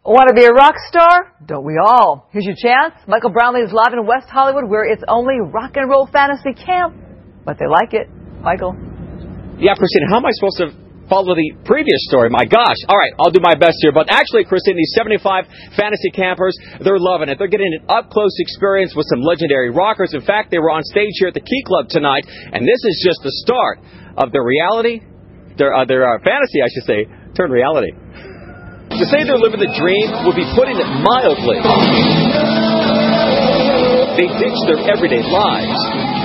Want to be a rock star? Don't we all? Here's your chance. Michael Brownlee is live in West Hollywood, where it's only rock and roll fantasy camp, but they like it. Michael. Yeah, Christine, how am I supposed to follow the previous story? My gosh. All right, I'll do my best here. But actually, Christine, these 75 fantasy campers, they're loving it. They're getting an up-close experience with some legendary rockers. In fact, they were on stage here at the Key Club tonight, and this is just the start of their reality, their fantasy, I should say, turned reality. To say they're living the dream would be putting it mildly. They ditch their everyday lives.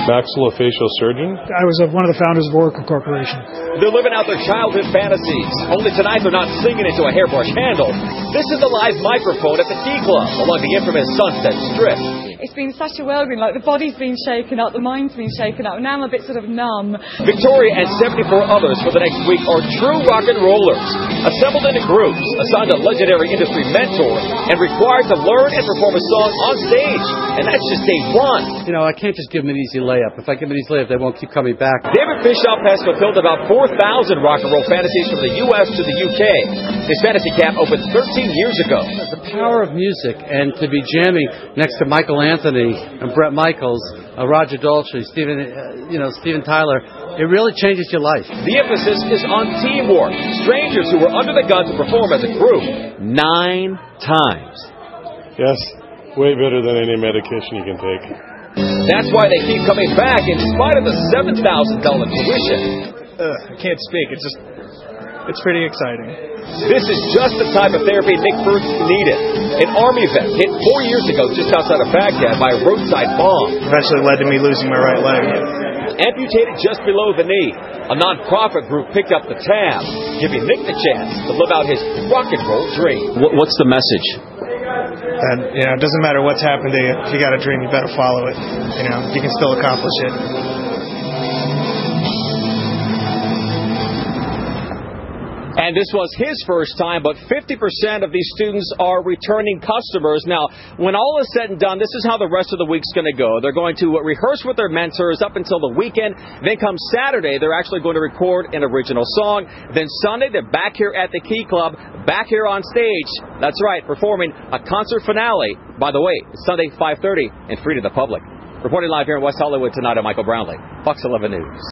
Maxillofacial surgeon? I was one of the founders of Oracle Corporation. They're living out their childhood fantasies. Only tonight they're not singing into a hairbrush handle. This is a live microphone at the Key Club along the infamous Sunset Strip. It's been such a whirlwind. Like, the body's been shaken up, the mind's been shaken up. Now I'm a bit sort of numb. Victoria and 74 others for the next week are true rock and rollers, assembled into groups, assigned a legendary industry mentor, and required to learn and perform a song on stage. And that's just day one. You know, I can't just give them an easy layup. If I give them an easy layup, they won't keep coming back. David Bischoff has fulfilled about 4,000 rock and roll fantasies from the U.S. to the U.K. His fantasy camp opened 13 years ago. The power of music, and to be jamming next to Michael Anthony and Bret Michaels, Roger Daltrey, Steven Tyler, it really changes your life. The emphasis is on teamwork. Strangers who were under the gun to perform as a group 9 times. Yes, way better than any medication you can take. That's why they keep coming back in spite of the $7,000 tuition. I can't speak. It's pretty exciting. This is just the type of therapy Nick Firth needed. An Army vet hit 4 years ago just outside of Baghdad by a roadside bomb. Eventually led to me losing my right leg. Amputated just below the knee. A non-profit group picked up the tab, giving Nick the chance to live out his rock and roll dream. What's the message? That, it doesn't matter what's happened to you. If you got a dream, you better follow it. You can still accomplish it. And this was his first time, but 50% of these students are returning customers. Now, when all is said and done, this is how the rest of the week's going to go. They're going to rehearse with their mentors up until the weekend. Then come Saturday, they're actually going to record an original song. Then Sunday, they're back here at the Key Club, back here on stage. That's right, performing a concert finale. By the way, it's Sunday, 5:30, and free to the public. Reporting live here in West Hollywood tonight, I'm Michael Brownlee, Fox 11 News.